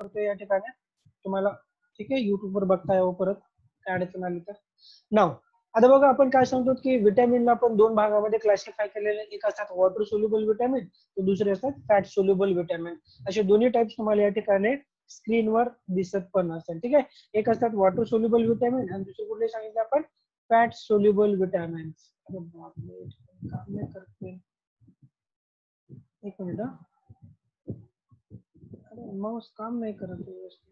करतो या ठिकाणी तुम्हाला, ठीक आहे, युट्यूब वर बघता यावं परत काय अडचण आली तर. नाव आता बघा आपण काय सांगतो की विटॅमिनला आपण दोन भागामध्ये क्लासिफाय केलेले, एक असतात वॉटर सोल्युबल विटॅमिन, तर दुसरे असतात फॅट सोल्युबल विटॅमिन. असे दोन्ही टाइप्स तुम्हाला या ठिकाणी स्क्रीनवर दिसत पण असतात, ठीक आहे. एक असतात वॉटर सोल्युबल विटॅमिन आणि दुसरे कुठले सांगितले आपण, फॅट सोल्युबल विटॅमिन. अरे बापरे, काम नाही करते, एक मिनिट हा. अरे माऊस काम नाही करत व्यवस्थित.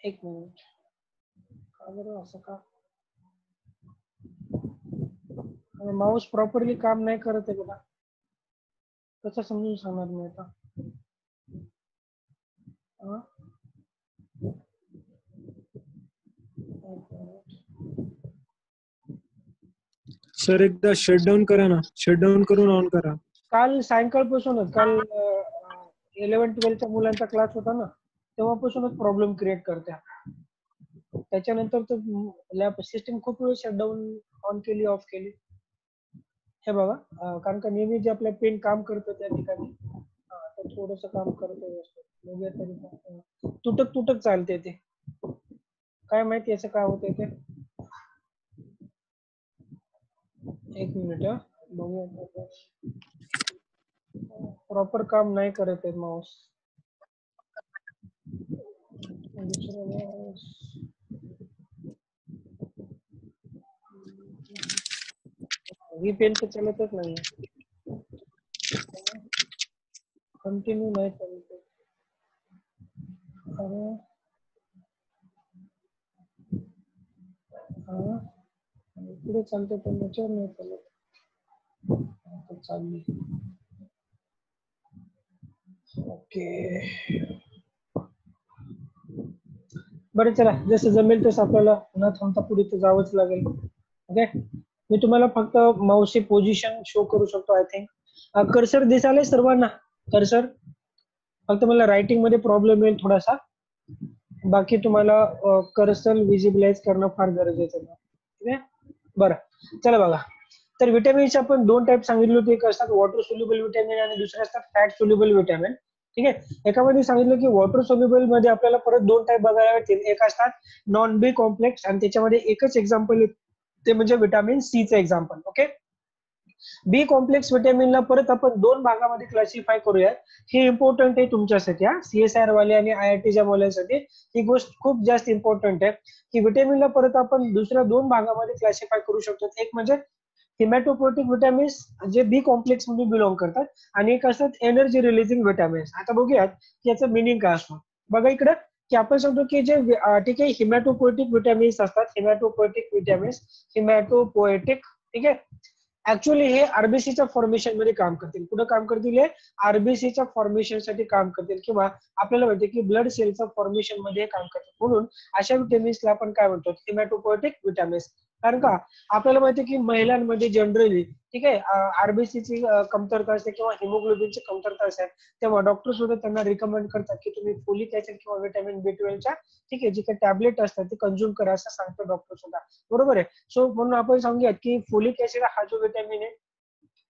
एक मिनिट, का बरं असं का, माऊस प्रॉपरली काम नाही करत आहे बघा, कसं समजून सांगणार मी आता. सर एकदा शटडाऊन करा ना, शटडाऊन करून ऑन करा. काल सायंकाळपासूनच, काल 11-12च्या मुलांचा क्लास होता ना, तेव्हापासूनच प्रॉब्लेम क्रिएट करत्या. त्याच्यानंतर तर लॅब सिस्टीम खूप वेळ शटडाऊन ऑन केली ऑफ केली. हे बघा, कारण का नेहमी जे आपल्या पेन काम करतं त्या ठिकाणी तर थोडस काम करतं व्यवस्थित, म्हणजे तरी तुटक तुटक चालते ते, काय माहिती असं काय होतंय ते. एक मिनिट बघूया, प्रॉपर काम नाही करत आहे माऊस. ही पेन तर चलतच नाही, कंटिन्यू नाही चालत. अरे पुढे चालते पण त्याच्यावर नाही चालत, चालली. ओके बरं चला, जसं जमेल तसं आपल्याला न थांबता पुढे तर जावंच लागेल. ओके, मी तुम्हाला फक्त माऊसची पोझिशन शो करू शकतो. आय थिंक कर्सर दिसायला सर्वांना, कर्सर फक्त मला रायटिंग मध्ये प्रॉब्लेम येईल थोडासा, बाकी तुम्हाला कर्सर विजिबलाइज करणं फार गरजेचं आहे. ठीक आहे, बरं चला बघा. तर विटॅमिनचे आपण दोन टाइप सांगितले होते, एक असतात वॉटर सोल्युबल विटॅमिन आणि दुसरे असतात फॅट सोल्युबल विटॅमिन. ठीक आहे, एकामध्ये सांगितलं की वॉटर सोल्युबल मध्ये आपल्याला परत दोन टाइप बघायला मिळतील, एक असतात नॉन बी कॉम्प्लेक्स आणि त्याच्यामध्ये एकच एक्झाम्पल ते म्हणजे विटॅमिन सी चं एक्झाम्पल. ओके, बी कॉम्प्लेक्स विटॅमिनला परत आपण दोन भागामध्ये क्लासिफाय करूया. हे इम्पॉर्टंट आहे तुमच्यासाठी, CSIR वाले आणि IITच्या मुलांसाठी ही गोष्ट खूप जास्त इम्पॉर्टंट आहे की विटॅमिनला परत आपण दुसऱ्या दोन भागामध्ये क्लासिफाय करू शकतो. एक म्हणजे हिमॅटोपोएटिक विटॅमिन्स जे बी कॉम्प्लेक्स मध्ये बिलॉंग करतात आणि एक असतात एनर्जी रिलीजिंग विटॅमिन्स. आता बघूयात की याचं मिनिंग काय असतं. बघा इकडे की आपण सांगतो की जे ठीक आहे हिमॅटोपोएटिक विटॅमिन्स असतात, हिमॅटोपोएटिक विटॅमिन्स, हिमॅटोपोएटिक, ठीक आहे, ऍक्च्युअली हे आरबीसीच्या फॉर्मेशन मध्ये काम करतील. कुठं काम करतील? हे आरबीसीच्या फॉर्मेशन साठी काम करतील, किंवा आपल्याला माहिती की ब्लड सेलच्या फॉर्मेशन मध्ये काम करतील. म्हणून अशा विटॅमिन्सला आपण काय म्हणतो? हिमॅटोपोएटिक विटॅमिन्स. कारण का आपल्याला माहिती की महिलांमध्ये जनरली, ठीक आहे, आरबीसीची कमतरता असते किंवा हिमोग्लोबिनची कमतरता असते, तेव्हा डॉक्टर सुद्धा त्यांना रिकमेंड करतात की तुम्ही फोलिक ऍसिड किंवा विटॅमिन B12च्या, ठीक आहे, जे काही टॅबलेट असतात ते कंझ्युम करा असं सांगतो डॉक्टर सुद्धा. बरोबर आहे. सो म्हणून आपण सांगूयात की फोलिक ऍसिड हा जो विटॅमिन आहे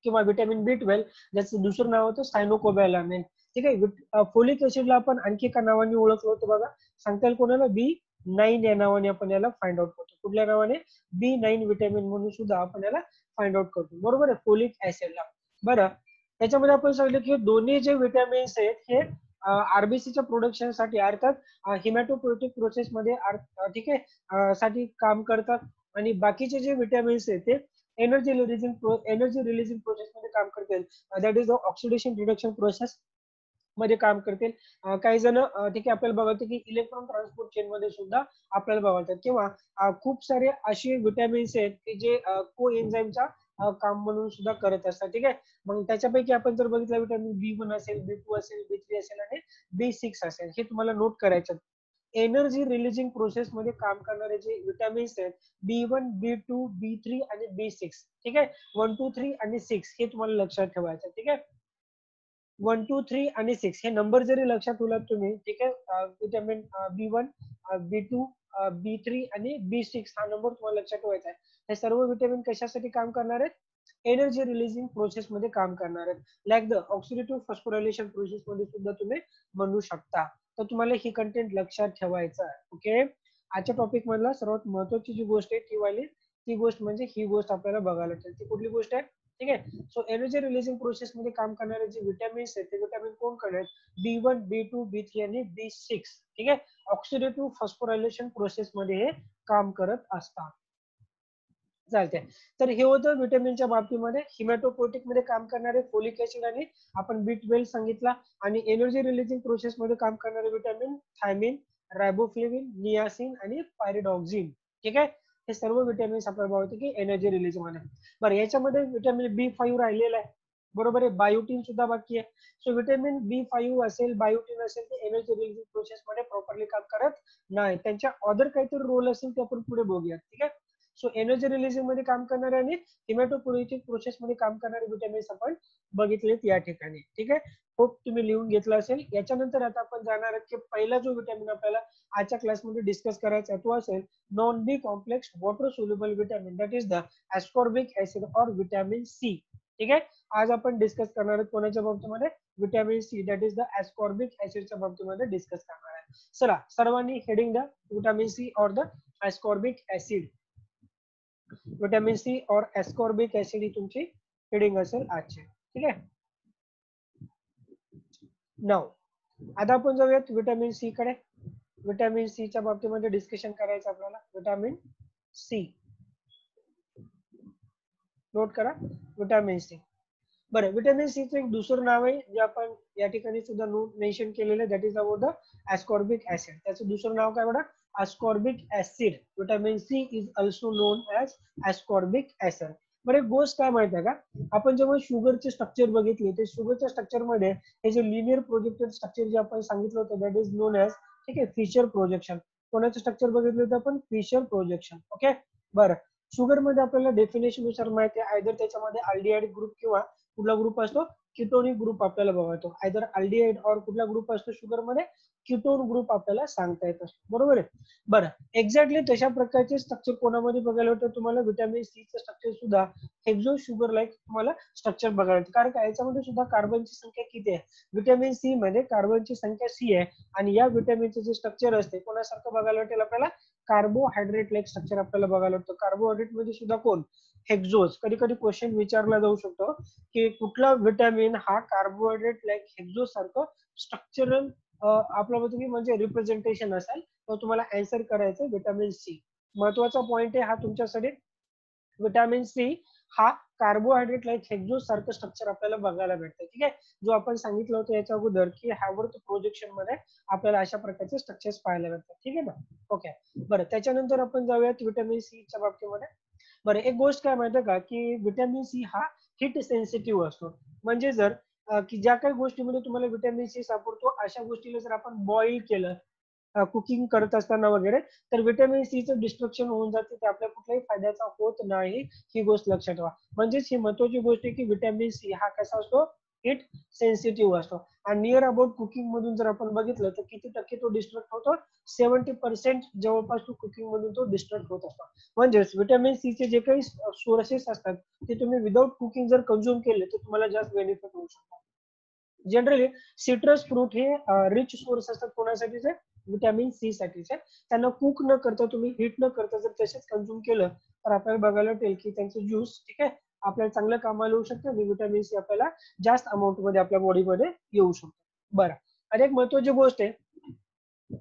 किंवा विटॅमिन B12 ज्याचं दुसरं नाव होतं सायनोकोबॅलामिन. ठीक आहे, फोलिक ऍसिडला आपण आणखी एका नावाने ओळखलं होतं बघा, सांगता येईल कोणाला? B9 या नावाने आपण याला फाइंड आउट करतो. कुठल्या नावाने? B9 विटॅमिन म्हणून सुद्धा आपण याला फाइंड आउट करतो. बरोबर आहे, फोलिक ऍसिडला. बरं, त्याच्यामध्ये आपण सांगितलं की दोन्ही जे विटॅमिन्स आहेत हे आरबीसीच्या प्रोडक्शन साठी अर्थात हिमॅटोपोएटिक प्रोसेस मध्ये ठीक आहे साठी काम करतात, आणि बाकीचे जे विटॅमिन्स आहेत ते एनर्जी रिलीजिंग प्रोसेस मध्ये काम करतील. That is oxidation reduction process मध्ये काम करतील. काही जण ठीक आहे आपल्याला बघायचं की इलेक्ट्रॉन ट्रान्सपोर्ट चेन मध्ये सुद्धा आपल्याला बघायचं, किंवा खूप सारे असे विटॅमिन्स आहेत की जे को एन्झाईमचा काम म्हणून सुद्धा करत असतात. ठीक आहे, मग त्याच्यापैकी आपण जर बघितलं विटॅमिन B1 असेल, B2 असेल, B3 असेल आणि B6 असेल, हे तुम्हाला नोट करायचं. एनर्जी रिलीजिंग प्रोसेस मध्ये काम करणारे जे विटॅमिन्स आहेत B1, B2, B3 आणि B6, ठीक आहे, 1, 2, 3 आणि 6 हे तुम्हाला लक्षात ठेवायचं. ठीक आहे, 1, 2, 3 आणि 6 हे नंबर जरी लक्षात ठेवलात तुम्ही, ठीक आहे, विटॅमिन B1, B2, B3 आणि B6 हा नंबर तुम्हाला लक्षात ठेवायचा आहे. हे सर्व विटॅमिन कशासाठी काम करणार आहेत? एनर्जी रिलीजिंग प्रोसेस मध्ये काम करणार आहेत. Like the oxidative phosphorylation process मध्ये सुद्धा तुम्ही म्हणू शकता. तर तुम्हाला ही कंटेंट लक्षात ठेवायचं आहे. ओके, आजच्या टॉपिक मधला सर्वात महत्वाची जी गोष्ट आहे ती गोष्ट म्हणजे ही गोष्ट आपल्याला बघायला लागेल. ती कुठली गोष्ट आहे? ठीक आहे. सो एनर्जी रिलीजिंग प्रोसेस मध्ये काम करणारे जे विटॅमिन्स आहेत ते विटॅमिन कोण आहेत? B1, B2, B3 आणि B6. ठीक आहे. ऑक्सिडेटिव्ह फॉस्फोरायलेशन प्रोसेस मध्ये हे काम करत असतात. चालते. तर हे होतं विटॅमिनच्या बाबतीमध्ये. हिमॅटोपोएटिक मध्ये काम करणारे फोलिक ऍसिड आणि आपण B12 सांगितला, आणि एनर्जी रिलीजिंग प्रोसेस मध्ये काम करणारे विटॅमिन थायमिन, रायबोफ्लेविन, नियासिन आणि पायरिडॉक्सिन. ठीक आहे. हे सर्व विटॅमिन्स आपल्याला बघतो की एनर्जी रिलीज मध्ये. बरं, याच्यामध्ये विटॅमिन B5 राहिलेला आहे. बरोबर आहे. बायोटीन सुद्धा बाकी आहे. सो विटॅमिन B5 असेल, बायोटीन असेल, ते एनर्जी रिलीजिंग प्रोसेस मध्ये प्रॉपरली काम करत नाही. त्यांच्या अदर काहीतरी रोल असेल ते आपण पुढे बघूया. ठीक आहे. सो एनर्जी रिलीजिंग मध्ये काम करणारे आणि हिमॅटोपोएटिक प्रोसेस मध्ये काम करणारे विटॅमिन्स आपण बघितलेत या ठिकाणी. ठीक आहे. होप तुम्ही लिहून घेतलं असेल. याच्यानंतर आता आपण जाणार आहोत की पहिला जो विटॅमिन आपल्याला आजच्या क्लासमध्ये डिस्कस करायचा तो असेल non B complex water soluble vitamin, that is the ascorbic acid or vitamin C. ठीक आहे. आज आपण डिस्कस करणार आहोत कोणाच्या बाबतीमध्ये? Vitamin C, that is the ascorbic ऍसिडच्या बाबतीमध्ये डिस्कस करणार आहे. चला, सर्वांनी हेडिंग द्या, vitamin C or the ascorbic acid. Vitamin C or ascorbic acid ही तुमची हेडिंग असेल आजची. ठीक आहे. नाव आता आपण जाऊयात विटॅमिन सी कडे. विटॅमिन सी च्या बाबतीमध्ये डिस्कशन करायचं आपल्याला. विटॅमिन सी नोट करा, विटॅमिन सी. बरं, विटॅमिन सी चं एक दुसरं नाव आहे जे आपण या ठिकाणी सुद्धा मेन्शन केलेलं आहे, that is about the ascorbic acid. त्याचं दुसरं नाव काय बघा? ascorbic acid. Vitamin C is also known as ascorbic acid. बरं, एक गोष्ट काय माहिती आहे का? आपण जेव्हा शुगरचे स्ट्रक्चर बघितले, ते शुगरच्या स्ट्रक्चर मध्ये हे जे लिनियर प्रोजेक्टेड स्ट्रक्चर जे आपण सांगितलं होतं, दॅट इज नोन एज, ठीक आहे, फिशर प्रोजेक्शन. कोणाचं स्ट्रक्चर बघितलं होतं आपण? Fischer projection. ओके. बरं, शुगर मध्ये आपल्याला डेफिनेशन नुसार माहिती आहे, आयदर त्याच्यामध्ये अल्डिहाइड ग्रुप किंवा कुठला ग्रुप असतो? कीटोनिक ग्रुप आपल्याला बघतो. आयदर अल्डिहाइड और कुठला ग्रुप असतो शुगर मध्ये? कीटोन ग्रुप आपल्याला सांगता येत असतो. बरोबर आहे. बरं, एक्झॅक्टली तशा प्रकारचे स्ट्रक्चर कोणामध्ये बघायला होतं? तुम्हाला विटॅमिन सी चं स्ट्रक्चर सुद्धा हेक्झो शुगर लाईक तुम्हाला स्ट्रक्चर बघायला होतं. कारण का याच्यामध्ये सुद्धा कार्बनची संख्या किती आहे? विटॅमिन सी मध्ये कार्बनची संख्या सी आहे, आणि या विटॅमिनचे जे स्ट्रक्चर असते कोणासारखं बघायला वाटेल आपल्याला? कार्बोहायड्रेट लाईक स्ट्रक्चर आपल्याला बघायला होतं. कार्बोहायड्रेट मध्ये सुद्धा कोण? हेक्झोज. कधी कधी क्वेश्चन विचारला जाऊ शकतो की कुठला विटॅमिन हा कार्बोहायड्रेट लाईक हेक्झो सारखं स्ट्रक्चरल आपल्यामध्ये म्हणजे रिप्रेझेंटेशन असेल, तर तुम्हाला आन्सर करायचं विटॅमिन सी. महत्वाचा पॉइंट आहे हा तुमच्यासाठी. विटॅमिन सी हा कार्बोहायड्रेट लाईक हेक्झो सारखं स्ट्रक्चर आपल्याला बघायला भेटतं. ठीक आहे. जो आपण सांगितलं होतं याच्या अगोदर की हॅवर्थ प्रोजेक्शन मध्ये आपल्याला अशा प्रकारचे स्ट्रक्चर्स पाहायला भेटतात. ठीक आहे ना? ओके. बरं, त्याच्यानंतर आपण जाऊयात विटॅमिन सी च्या बाबतीमध्ये. बरं, एक गोष्ट काय माहिती का, की विटॅमिन सी हा हिट सेन्सिटिव्ह असतो. म्हणजे जर की ज्या काही गोष्टीमध्ये तुम्हाला विटॅमिन सी सापडतो, अशा गोष्टीला जर आपण बॉईल केलं कुकिंग करत असताना वगैरे, तर विटॅमिन सी चं डिस्ट्रक्शन होऊन जाते, ते आपल्या कुठल्याही फायद्याचा होत नाही. ही गोष्ट लक्षात ठेवा. म्हणजेच ही महत्वाची गोष्ट आहे की विटॅमिन सी हा कसा असतो? हिट सेन्सिटिव्ह असतो. आणि नियर अबाउट कुकिंग मधून जर आपण बघितलं तर किती टक्के तो डिस्ट्रक्ट होतो? 70% जवळपास तो कुकिंग मधून तो डिस्ट्रक्ट होत असतो. म्हणजेच विटॅमिन सी चे जे काही सोर्सेस असतात ते तुम्ही विदाउट कुकिंग जर कंझ्युम केले तर तुम्हाला जास्त बेनिफिट होऊ शकतो. जनरली सिट्रस फ्रूट हे रिच सोर्स असतात कोणासाठीचे? विटॅमिन सी साठीचे. त्यांना कुक न करता, तुम्ही हीट न करता जर तसेच कंझ्युम केलं तर आपल्याला बघायला भेटेल की त्यांचं ज्यूस, ठीक आहे, आपल्याला चांगलं कामाला येऊ शकतं आणि विटॅमिन सी आपल्याला जास्त अमाऊंट मध्ये आपल्या बॉडीमध्ये येऊ शकतो. बरं, आणि एक महत्वाची गोष्ट आहे.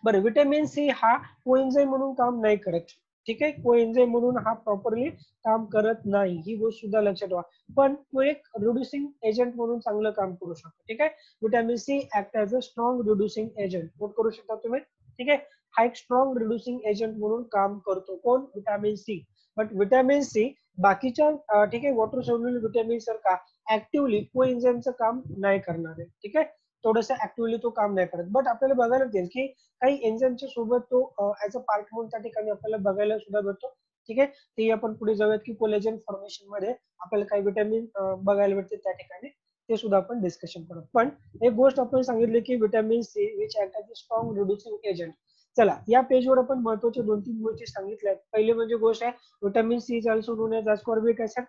बरं, विटॅमिन सी हा कोएन्झाइम म्हणून काम नाही करत. ठीक आहे. कोएन्झाइम म्हणून हा प्रॉपरली काम करत नाही. ही गोष्ट सुद्धा लक्षात ठेवा. पण तो एक रिड्युसिंग एजंट म्हणून चांगलं काम करू शकतो. ठीक आहे. Vitamin C act as a strong reducing agent. Note करू शकता तुम्ही. ठीक आहे. हा एक स्ट्रॉंग रिड्युसिंग एजंट म्हणून काम करतो. कोण? Vitamin C. But vitamin C बाकीच्या ठीक आहे वॉटर सोल्युबल विटॅमिन सारखा ऍक्टिव्हली कोएन्झाइमचं काम नाही करणार आहे. ठीक आहे. थोडंसं ऍक्टिव्हली तो काम नाही करत. बट आपल्याला बघायला मिळेल की काही एन्झाईमच्या सोबत तो ऍज अ पार्ट म्हणून त्या ठिकाणी आपल्याला बघायला सुद्धा भेटतो. ठीक आहे. ते आपण पुढे जाऊयात की कोलेजन फॉर्मेशन मध्ये आपल्याला काही विटॅमिन बघायला भेटते त्या ठिकाणी, ते सुद्धा आपण डिस्कशन करू. पण एक गोष्ट आपण सांगितली की vitamin C which act as a strong reducing agent. चला, या पेजवर आपण महत्वाच्या 2-3 गोष्टी सांगितल्या. पहिली म्हणजे गोष्ट आहे vitamin C is also known as ascorbic acid.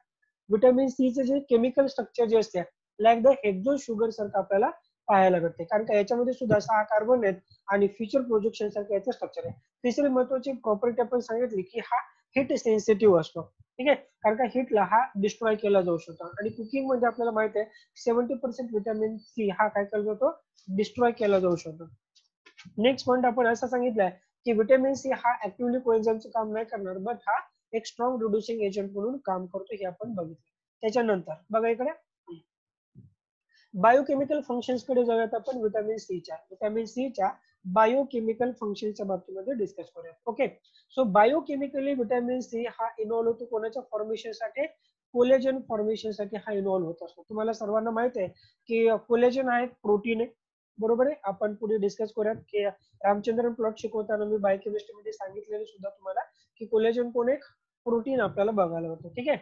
Vitamin सीचे जे केमिकल स्ट्रक्चर जे असते लाईक द हेक्झो शुगर सारखं आपल्याला पाहायला भेटते, कारण का याच्यामध्ये सुद्धा 6 कार्बन आहेत आणि फ्युचर प्रोजेक्शन सारखं याचं स्ट्रक्चर आहे. तिसरी महत्वाची प्रॉपर्टी आपण सांगितली की हा हिट सेन्सिटिव्ह असतो, ठीक आहे, कारण का हिटला हा डिस्ट्रॉय केला जाऊ शकतो आणि कुकिंग मध्ये आपल्याला माहित आहे 70% व्हिटॅमिन सी हा काय केला जातो, डिस्ट्रॉय केला जाऊ शकतो. नेक्स्ट पॉईंट आपण असं सांगितलंय की व्हिटॅमिन सी हा ऍक्टिव्हली कोएन्झाइमचं काम नाही करणार, बट हा एक स्ट्रॉंग रिड्युसिंग एजंट म्हणून काम करतो, हे आपण बघितलं. त्याच्यानंतर बघा इकडे बायोकेमिकल फंक्शन्स कडे जाऊयात आपण व्हिटॅमिन सीच्या बायोकेमिकल फंक्शनच्या बाबतीमध्ये डिस्कस करूया. Okay, so biochemically vitamin C हा इन्व्हॉल्व होतो कोणाच्या फॉर्मेशनसाठी, कोलेजन फॉर्मेशनसाठी हा इन्व्हॉल्व होत असतो. तुम्हाला सर्वांना माहित आहे की कोलेजन हा एक प्रोटीन आहे, बरोबर आहे. आपण पुढे डिस्कस करूयात की रामचंद्रन प्लॉट शिकवताना मी बायोकेमिस्ट्री मध्ये सांगितलेलं सुद्धा तुम्हाला की कोलेजन कोण एक प्रोटीन आपल्याला बघायला होतं, ठीक आहे.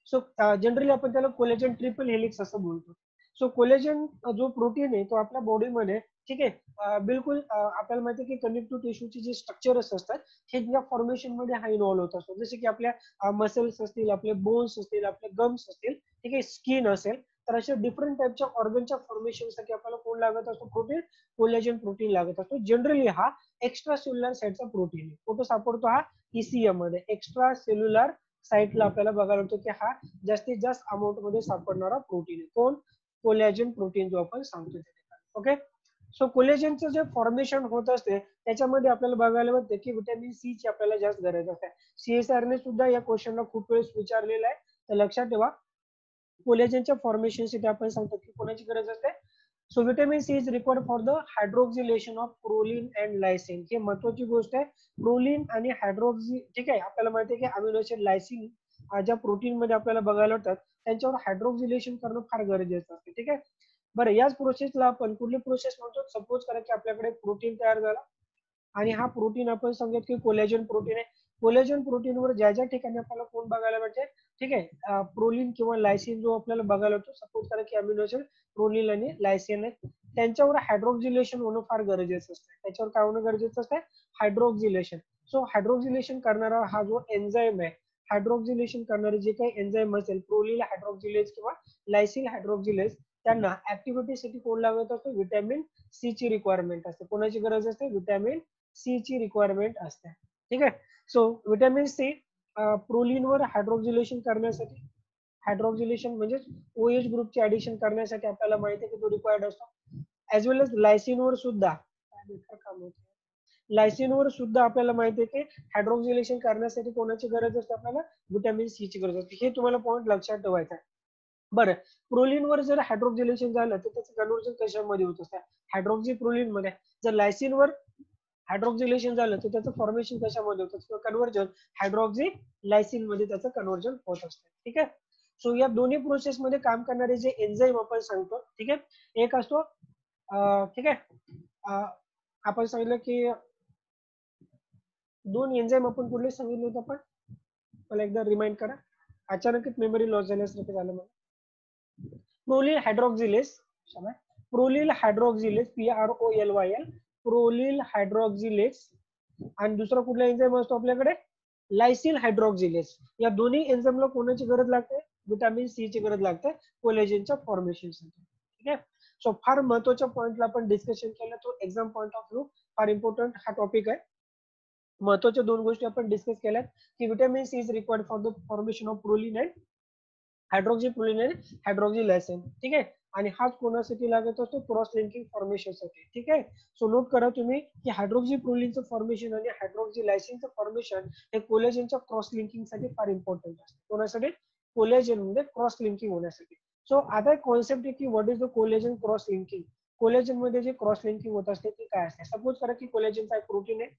सो जनरली आपण त्याला कोलेजन ट्रिपल हेलिक्स असं बोलतो. सो कोलेजन जो प्रोटीन आहे तो आपल्या बॉडीमध्ये, ठीक आहे, बिलकुल आपल्याला माहिती आहे की कनेक्टिव्ह टिश्यूचे जे स्ट्रक्चर्स असतात हे या फॉर्मेशन मध्ये हा इन्व्हॉल्व होत असतो. जसे की आपल्या मसल्स असतील, आपले बोन्स असतील, आपले गम्स असतील, ठीक आहे, स्किन असेल, तर अशा डिफरंट टाइपच्या ऑर्गनच्या फॉर्मेशनसाठी आपल्याला कोण लागत असतो, प्रोटीन, कोलेजन प्रोटीन लागत असतो. जनरली हा एक्स्ट्रा सेल्युलर साईडचा प्रोटीन आहे. कुठं सापडतो हा, ईसीएम मध्ये एक्स्ट्रा सेल्युलर साईटला आपल्याला बघायला होतो की हा जास्तीत जास्त अमाऊंट मध्ये सापडणारा प्रोटीन आहे. कोण, कोलॅजन प्रोटीन जो आपण सांगतो. ओके, सो कोलेजनचं जे फॉर्मेशन होत असते त्याच्यामध्ये आपल्याला बघायला मिळते की व्हिटॅमिन सी ची आपल्याला जास्त गरज असते. सीएसआर ने सुद्धा या क्वेश्चनला खूप वेळेस विचारलेला आहे, तर लक्षात ठेवा कोलेजनच्या फॉर्मेशनसाठी आपण सांगतो की कोणाची गरज असते. So vitamin C is required for the hydroxylation of proline and lysine. ही महत्वाची गोष्ट आहे, प्रोलीन आणि हायड्रोक्सी, ठीक आहे. आपल्याला माहिती आहे की अमिनो ऍसिड लायसिन ज्या प्रोटीन मध्ये आपल्याला बघायला होतात त्यांच्यावर हायड्रोक्सिलेशन करणं फार गरजेचं असते, ठीक आहे. बरं, याच प्रोसेसला आपण कुठली प्रोसेस म्हणतो, सपोज करा की आपल्याकडे प्रोटीन तयार झाला आणि हा प्रोटीन आपण सांगत की कोलेजन प्रोटीन आहे. कोलेजन प्रोटीनवर ज्या ज्या ठिकाणी आपल्याला कोण बघायला भेटते, ठीक आहे, प्रोलीन किंवा लायसिन जो आपल्याला बघायला होतो, सपोज करा की अमिनो ऍसिड प्रोलीन आणि लायसिन आहे, त्यांच्यावर हायड्रोक्सिलेशन होणं फार गरजेचं असतं. त्याच्यावर काय होणं गरजेचं असतं, हायड्रोक्सिलेशन. सो हायड्रोक्सिलेशन करणारा हा जो एन्झाईम आहे, हायड्रोक्सिलेशन करणारे जे काही एन्झाईम असेल, प्रोलीन हायड्रोक्सिलेज किंवा लायसिल हायड्रोक्सिलेज, त्यांना ऍक्टिव्हिटीसाठी कोण लागत असतो, व्हिटॅमिन सी ची रिक्वायरमेंट असते. कोणाची गरज असते, व्हिटॅमिन सी ची रिक्वायरमेंट असते, ठीक आहे. सो व्हिटॅमिन सी प्रोलीनवर हायड्रोक्सिलेशन करण्यासाठी, हायड्रोक्सिलेशन म्हणजे ओएच ग्रुपचे ऍडिशन करण्यासाठी आपल्याला माहिती आहे की तो रिक्वायर्ड असतो. ऍज वेल एज लायसिनवर सुद्धा, लायसिनवर सुद्धा आपल्याला माहिती आहे की हायड्रोक्सिलेशन करण्यासाठी कोणाची गरज असते, आपल्याला व्हिटॅमिन सी ची गरज असते. हे तुम्हाला पॉईंट लक्षात ठेवायचा आहे. बरं, प्रोलीनवर जर हायड्रोक्सिलेशन झालं तर त्याचं कन्व्हर्जन कशामध्ये होत असतं, हायड्रोक्सी प्रोलीन मध्ये. जर लायसिनवर हायड्रोक्सिलेशन झालं तर त्याचं फॉर्मेशन कशामध्ये होतं किंवा कन्व्हर्जन हायड्रोक्सी लायसिन मध्ये त्याचं कन्व्हर्जन होत असतं, ठीक आहे. सो या दोन्ही प्रोसेस मध्ये काम करणारे जे एन्झाईम आपण सांगतो, ठीक आहे, एक असतो, ठीक आहे, आपण सांगितलं की दोन एन्झाईम आपण कुठले सांगितले होते आपण, मला एकदा रिमाइंड करा, अचानकच मेमरी लॉस झाल्यासारखं झालं मला. प्रोलील हायड्रोक्सिलेज, प्रोलील हायड्रोक्सिलेज, PROLYL, प्रोलील हायड्रोक्सिलेज, आणि दुसरा कुठला एन्झाईम असतो आपल्याकडे, लायसिल हायड्रोक्सिलेज. या दोन्ही एन्झाईमला कोणाची गरज लागते, व्हिटॅमिन सी ची गरज लागते कोलेजनच्या फॉर्मेशनसाठी, ठीक आहे. सो फार महत्वाच्या पॉइंटला आपण डिस्कशन केलं, तो एक्झाम पॉइंट ऑफ व्ह्यू फार इम्पॉर्टंट हा टॉपिक आहे. महत्वाच्या दोन गोष्टी आपण डिस्कस केल्यात की vitamin C is required for the formation of proline and hydroxy proline and hydroxy lysine, ठीक आहे. आणि हाच कोणासाठी लागत असतो, क्रॉस लिंकिंग फॉर्मेशनसाठी, ठीक आहे. सो नोट करा तुम्ही की हायड्रोक्सी प्रोलीनचं फॉर्मेशन आणि हायड्रोक्सी लायसिनचं फॉर्मेशन हे कोलेजनच्या क्रॉस लिंकिंग साठी फार इम्पॉर्टंट असते. कोणासाठी, कोलेजन मध्ये क्रॉस लिंकिंग होण्यासाठी. सो आता एक कॉन्सेप्ट आहे की what is the collagen cross linking. Collagen मध्ये जे क्रॉस लिंकिंग होत असते ते काय असते. सपोज करा की कोलेजनचा एक प्रोटीन आहे,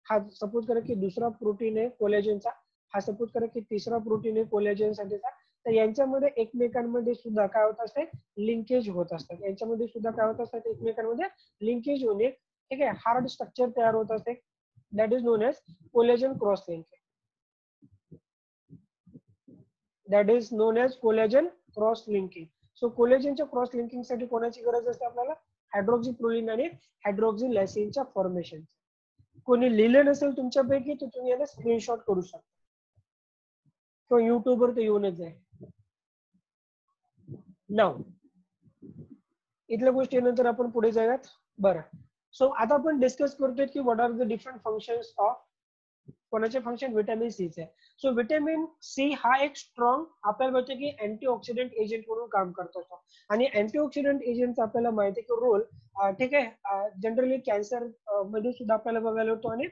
हा सपोज करा की दुसरा प्रोटीन आहे कोलेजनचा, हा सपोज करा की तिसरा प्रोटीन आहे कोलेजन साठीचा. तर यांच्यामध्ये एकमेकांमध्ये सुद्धा काय होत असते, लिंकेज होत असतात. यांच्यामध्ये सुद्धा काय होत असतात, एकमेकांमध्ये लिंकेज होणे, ठीक आहे, हार्ड स्ट्रक्चर तयार होत असते, that is known as collagen cross linking. That is known as collagen cross linking. So कोलेजनच्या क्रॉस लिंकिंग साठी कोणाची गरज असते आपल्याला, हायड्रोक्सी प्रोलीन आणि हायड्रोक्सी लायसिनच्या फॉर्मेशन. कोणी लिहिलं नसेल तुमच्यापैकी तर तुम्ही याला स्क्रीनशॉट करू शकता किंवा युट्यूबवर ते येऊनच जाईल. नाव इथल्या गोष्टी नंतर आपण पुढे जाऊयात. बरं, सो आता आपण डिस्कस करतोय की what are the different functions of कोणाचे फंक्शन व्हिटॅमिन सी चे. सो व्हिटॅमिन सी हा एक स्ट्रॉंग आपल्याला माहिती की अँटीऑक्सिडंट एजंट म्हणून काम करत असतो. आणि अँटीऑक्सिडंट एजंटचा आपल्याला माहिती की रोल ठीक आहे जनरली कॅन्सर मध्ये सुद्धा आपल्याला बघायला होतो. आणि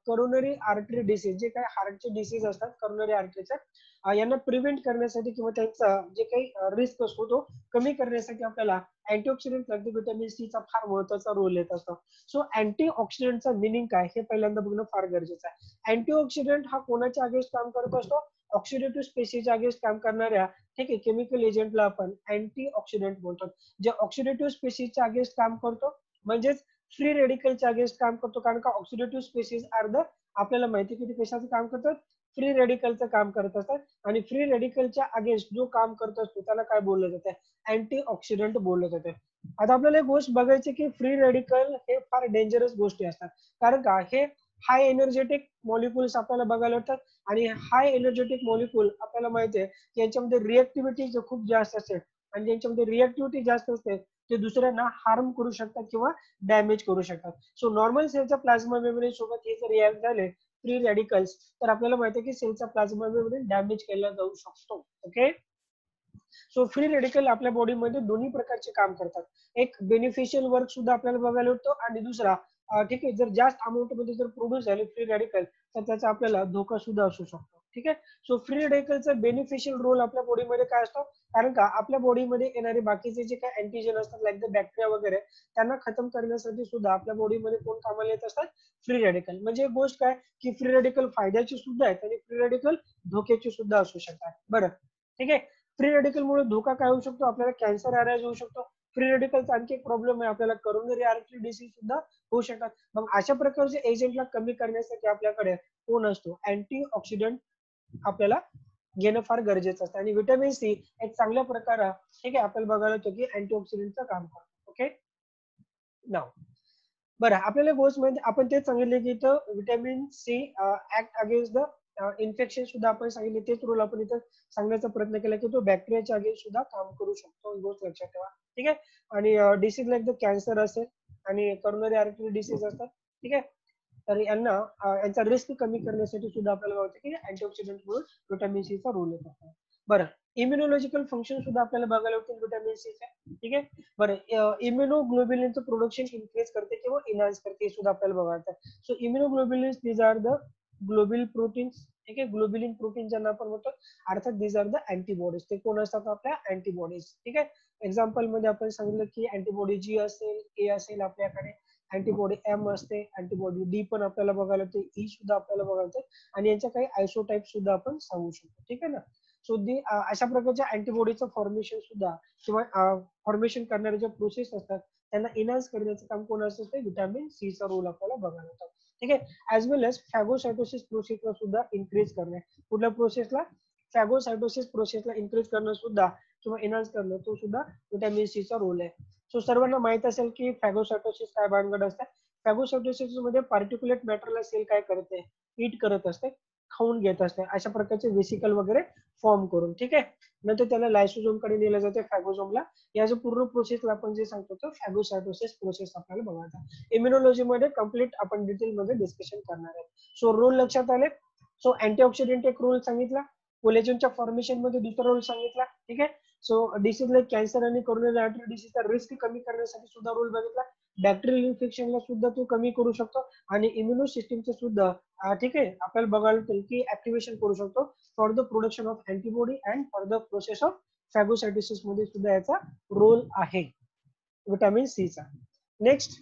करोनरी आर्टरी डिसीज जे काही हार्टचे डिसीज असतात करोनरी आर्टरीच्या यांना प्रिव्हेंट करण्यासाठी किंवा त्यांचा जे काही रिस्क असतो तो कमी करण्यासाठी आपल्याला अँटीऑक्सिडंट व्हिटॅमिन सी चा फार महत्वाचा रोल येत असतो. सो अँटीऑक्सिडंटचा मिनिंग काय हे पहिल्यांदा बघणं फार गरजेचं आहे. अँटीऑक्सिडंट हा कोणाच्या अगेन्स्ट काम करत असतो? ऑक्सिडेटिव्ह स्पेसिसच्या अगेन्स्ट काम करणाऱ्या ठीक आहे केमिकल एजंटला आपण अँटीऑक्सिडंट बोलतो. जे ऑक्सिडेटिव्ह स्पेसिसच्या अगेन्स्ट काम करतो म्हणजेच फ्री रेडिकलच्या अगेन्स्ट काम करतो. कारण का ऑक्सिडेटिव्ह स्पेसिस आर द आपल्याला माहिती किती कशाचं काम करतात? फ्री रेडिकलचं काम करत असतात. आणि फ्री रेडिकलच्या अगेन्स्ट जो काम करत असतो त्याला काय बोललं जातं? अँटीऑक्सिडंट बोललं जातं. आता आपल्याला एक गोष्ट बघायची की फ्री रेडिकल हे फार डेंजरस गोष्टी असतात. कारण का हे हाय एनर्जेटिक मॉलिक्युल्स आपल्याला बघायला मिळतात. आणि हाय एनर्जेटिक मॉलिक्युल आपल्याला माहिती आहे की यांच्यामध्ये रिएक्टिव्हिटी खूप जास्त असते. आणि ज्यांच्यामध्ये रिएक्टिव्हिटी जास्त असते ते दुसऱ्यांना हार्म करू शकतात किंवा डॅमेज करू शकतात. सो नॉर्मल सेलच्या प्लाझ्मा मेम्ब्रेन सोबत हे जर रिॲक्ट झाले फ्री रॅडिकल्स तर आपल्याला माहिती आहे की सेलचा प्लाझ्मा मेम्ब्रेन डॅमेज केला जाऊ शकतो. ओके, सो फ्री रेडिकल आपल्या बॉडीमध्ये दोन्ही प्रकारचे काम करतात. एक बेनिफिशियल वर्क सुद्धा आपल्याला बघायला मिळतो आणि दुसरा ठीक आहे जर जास्त अमाऊंट मध्ये जर प्रोड्यूस झाले फ्री रॅडिकल तर त्याचा आपल्याला धोका सुद्धा असू शकतो. ठीक आहे, सो फ्री रॅडिकलचा बेनिफिशियल रोल आपल्या बॉडीमध्ये काय असतो? कारण का आपल्या बॉडीमध्ये येणारे बाकीचे जे काही अँटीजन असतात लाईक द बॅक्टेरिया वगैरे त्यांना खतम करण्यासाठी सुद्धा आपल्या बॉडीमध्ये कोण कामाला येत असतात? Free radical. म्हणजे एक गोष्ट काय की फ्री रॅडिकल फायद्याची सुद्धा आहेत आणि फ्री रॅडिकल धोक्याची सुद्धा असू शकतात. बरं, ठीक आहे, फ्री रेडिकलमुळे धोका काय होऊ शकतो? आपल्याला कॅन्सर अराईज होऊ शकतो. फ्री रेडिकलचा आणखी एक प्रॉब्लेम आहे आपल्याला करोनरी आर्टरी डिसीज सुद्धा होऊ शकतात. मग अशा प्रकारचे एजंटला कमी करण्यासाठी आपल्याकडे कोण असतो? अँटीऑक्सिडंट आपल्याला घेणं फार गरजेचं असतं. आणि व्हिटॅमिन सी एक चांगल्या प्रकारे ठीक आहे आपल्याला बघायला येतो की अँटीऑक्सिडंटचं काम करतो. ओके, नाव बरं आपल्याला गोष्ट म्हणजे आपण तेच सांगितले की इथं vitamin C act against the infection सुद्धा आपण सांगितले. तेच रोल आपण इथं सांगण्याचा प्रयत्न केला की तो बॅक्टेरियाच्या अगेन्स्ट सुद्धा काम करू शकतो. ही गोष्ट लक्षात ठेवा. ठीक आहे, आणि डिसीज लाईक द कॅन्सर असेल आणि करोनरी आर्टरी डिसीज असतात. ठीक आहे, तर यांना यांचा रिस्क कमी करण्यासाठी सुद्धा आपल्याला बघतो की अँटीऑक्सिडंट म्हणून व्हिटॅमिन सी चा रोल येतो. बरं, इम्युनॉलॉजिकल फंक्शन सुद्धा आपल्याला बघायला होते व्हिटॅमिन सी चे. ठीक आहे, बरं इम्युनोग्लोब्युलिनचं प्रोडक्शन इन्क्रीज करते किंवा इनहान्स करते हे सुद्धा आपल्याला बघायचं. So immunoglobulins these are the globulin proteins. ठीक आहे, ग्लोबिलिन प्रोटीन ज्यांना आपण म्हणतो अर्थात दीज आर द अँटीबॉडीज. ते कोण असतात? आपल्या अँटीबॉडीज. ठीक आहे, एक्झाम्पल मध्ये आपण सांगितलं की अँटीबॉडी जी असेल ए असेल आपल्याकडे, अँटीबॉडी एम असते, अँटीबॉडी डी पण आपल्याला बघायला येते, ई सुद्धा आपल्याला बघायला येते आणि यांच्या काही आयसोटाईप सुद्धा आपण सांगू शकतो. ठीक आहे ना, सो दी अशा प्रकारच्या अँटीबॉडीचं फॉर्मेशन सुद्धा किंवा फॉर्मेशन करणारे जे प्रोसेस असतात त्यांना इनहान्स करण्याचं काम कोण असतं? ते व्हिटॅमिन सी चा रोल आपल्याला बघायला येतो. ठीक आहे, ऍज वेल एज फॅगोसायटोसिस प्रोसेसला सुद्धा इन्क्रीज करणे. कुठल्या प्रोसेसला? फॅगोसायटोसिस प्रोसेसला इन्क्रीज करणं सुद्धा किंवा इनहान्स करणं तो सुद्धा व्हिटॅमिन सी चा रोल आहे. सो सर्वांना माहित असेल की फॅगोसायटोसिस काय भानगड असते. फॅगोसायटोसिस मध्ये पार्टिक्युलेट मॅटरला सेल काय करते? ईट करत असते, खाऊन घेत असते अशा प्रकारचे वेसिकल वगैरे फॉर्म करून. ठीक आहे, नंतर त्याला लायसोझोम कडे नेलं जाते फॅगोझोमला. या जो पूर्ण प्रोसेसला आपण जे सांगतो तो फॅगोसायटोसिस प्रोसेस आपल्याला बघायचा. इम्युनॉलॉजी मध्ये कम्प्लीट आपण डिटेल मध्ये डिस्कशन करणार आहे. सो रोल लक्षात आले. सो अँटीऑक्सिडेंट एक रोल सांगितला, कोलेजनच्या फॉर्मेशन मध्ये दुसरा रोल सांगितला. ठीक आहे, सो डिसीज लाईक कॅन्सर आणि करोनरी आर्टरी डिसीजचा रिस्क कमी करण्यासाठी सुद्धा रोल बघितला. बॅक्टेरियल इन्फेक्शनला सुद्धा तो कमी करू शकतो आणि इम्युनो सिस्टीमचे सुद्धा ठीक आहे आपल्याला बघायला मिळेल की ऍक्टिव्हेशन करू शकतो for the production of antibody and for the process of phagocytosis मध्ये सुद्धा याचा रोल आहे व्हिटॅमिन सी चा. नेक्स्ट,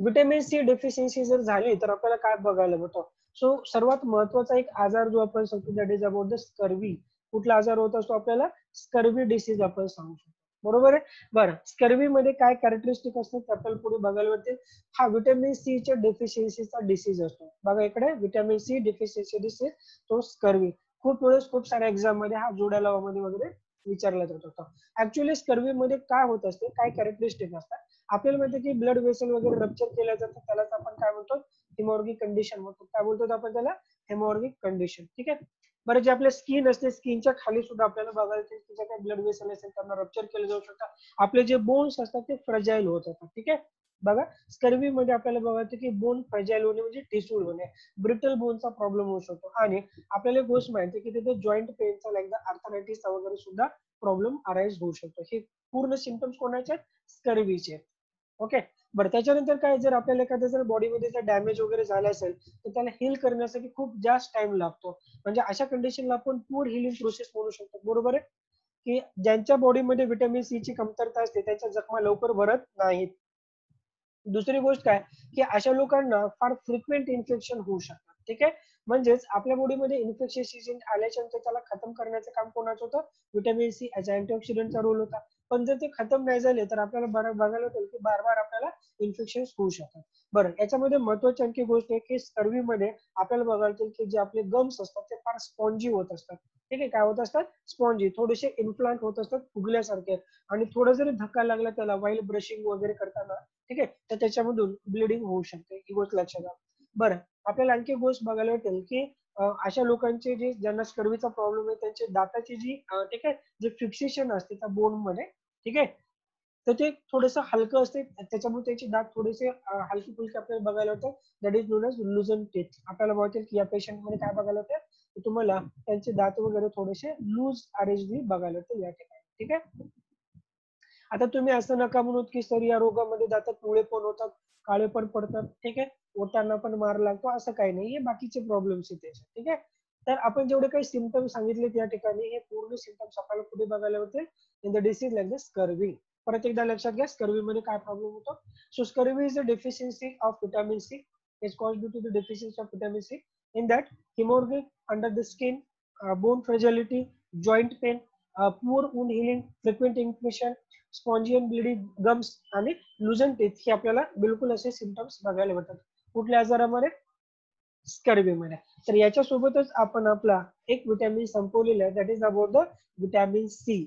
व्हिटॅमिन सी डेफिशियन्सी जर झाली तर आपल्याला काय बघायला मिळतं? सो सर्वात महत्वाचा एक आजार जो आपण सांगतो that is about the scurvy. कुठला आजार होत असतो? आपल्याला स्कर्वी डिसीज आपण सांगू शकतो. बरोबर आहे. बरं, स्कर्वी मध्ये काय कॅरेक्टरिस्टिक असतात ते आपल्याला पुढे बघायला मिळते. हा व्हिटॅमिन सी च्या डेफिशियन्सीचा डिसीज असतो. बघा इकडे व्हिटॅमिन सी डेफिशियन्सी डिसीज तो स्कर्वी. खूप वेळेस खूप साऱ्या एक्झाम मध्ये हा जोड्या लावामध्ये वगैरे विचारला जात होता. ऍक्च्युअली स्कर्वी मध्ये काय होत असते, काय कॅरेक्टरिस्टिक असतात? आपल्याला माहिती की ब्लड वेसल वगैरे रप्चर केल्या जातं त्यालाच आपण काय म्हणतो? हेमॉर्गिक कंडिशन म्हणतो. काय बोलतो आपण त्याला? हेमॉर्गिक कंडिशन. ठीक आहे, बरं जे आपले स्किन असते स्किनच्या खाली सुद्धा आपल्याला बघायला येते की जे काही ब्लड वेसल असेल त्यांना रप्चर केलं जाऊ शकतं. आपले जे बोन्स असतात ते फ्रजाईल होत असतात. ठीक आहे. बघा स्कर्वी मध्ये आपल्याला बघायचं की बोन फ्रजाईल होणे म्हणजे ठिसूळ होणे, ब्रिटल बोनचा प्रॉब्लेम होऊ शकतो आणि आपल्याला एक गोष्ट माहिती आहे की तिथे जॉईंट पेनचा लाईक आर्थरायटिस वगैरे सुद्धा प्रॉब्लेम अराईज होऊ शकतो. हे पूर्ण सिम्पटम्स कोणाचे आहेत? स्कर्वीचे. ओके. बरं त्याच्यानंतर काय जर आपल्याला एखाद्या जर बॉडीमध्ये जर डॅमेज वगैरे झाला असेल तर त्याला हील करण्यासाठी खूप जास्त टाइम लागतो. म्हणजे अशा कंडिशनला आपण पूर हिलिंग प्रोसेस म्हणू शकतो. बरोबर आहे की ज्यांच्या बॉडीमध्ये व्हिटॅमिन सी ची कमतरता असते त्यांच्या जखमा लवकर भरत नाहीत. दुसरी गोष्ट काय की अशा लोकांना फार फ्रिक्वेंट इन्फेक्शन होऊ शकतात. ठीक आहे. म्हणजेच आपल्या बॉडीमध्ये इन्फेक्शन एजंट आल्याच्या नंतर त्याला खतम करण्याचं काम कोणाचं होतं? व्हिटॅमिन सी ऍज अँटीऑक्सिडंटचा रोल होता. पण जर ते खतम नाही झाले तर आपल्याला बघायला मिळेल की बार बार आपल्याला इन्फेक्शन होऊ शकतात. बरं याच्यामध्ये महत्वाची आणखी गोष्ट आहे की स्कर्वीमध्ये आपल्याला बघायला मिळेल की जे आपले गम्स असतात ते फार स्पॉन्जी होत असतात. ठीक आहे. काय होत असतात? स्पॉन्जी, थोडेसे इन्फ्लांट होत असतात फुगल्यासारखे आणि थोडा जरी धक्का लागला त्याला वाईल ब्रशिंग वगैरे करताना ठीक आहे तर त्याच्यामधून ब्लिडिंग होऊ शकते. ही गोष्ट लक्षात घ्या. बरं आपल्याला आणखी एक गोष्ट बघायला भेटेल की अशा लोकांचे जे ज्यांना स्कर्वीचा प्रॉब्लेम आहे त्यांची दाताची जी ठीक आहे जे फिक्सेशन असते त्या बोन मध्ये ठीक आहे तर ते थोडंसं हलकं असते त्याच्यामुळे त्याचे दात थोडेसे हलके फुलके आपल्याला बघायला होतं. That is known as loosen teeth. आपल्याला बघतील की या पेशंट मध्ये काय बघायला होतं तुम्हाला त्यांचे दात वगैरे थोडेसे लूज अरेंजली बघायला होते या ठिकाणी. ठीक आहे. आता तुम्ही असं नका म्हणून की सर या रोगामध्ये दातात पिवळे पण होतात, काळे पण पडतात. ठीक आहे. ओठांना पण मार लागतो असं काही नाही. हे बाकीचे प्रॉब्लेम्स आहेत त्याचे. ठीक आहे. तर आपण जेवढे काही सिम्पटम्स सांगितले त्या ठिकाणी हे पूर्ण सिम्पटम्स आपल्याला कुठे बघायला होते? In the disease like the scurvy. परत एकदा लक्षात घ्या स्कर्वी मध्ये काय प्रॉब्लेम होतो? So scurvy is a deficiency of vitamin C is caused due to the deficiency of vitamin C. In that, hemorrhage under the skin, bone fragility, joint pain, poor wound healing, frequent infection, spongy and bleeding gums आणि लुझन teeth हे आपल्याला बिलकुल असे symptoms बघायला भेटतात. कुठल्या आजारामध्ये? स्कर्वीमध्ये. तर याच्यासोबतच आपण आपला एक विटॅमिन संपवलेला आहे that is about the vitamin C.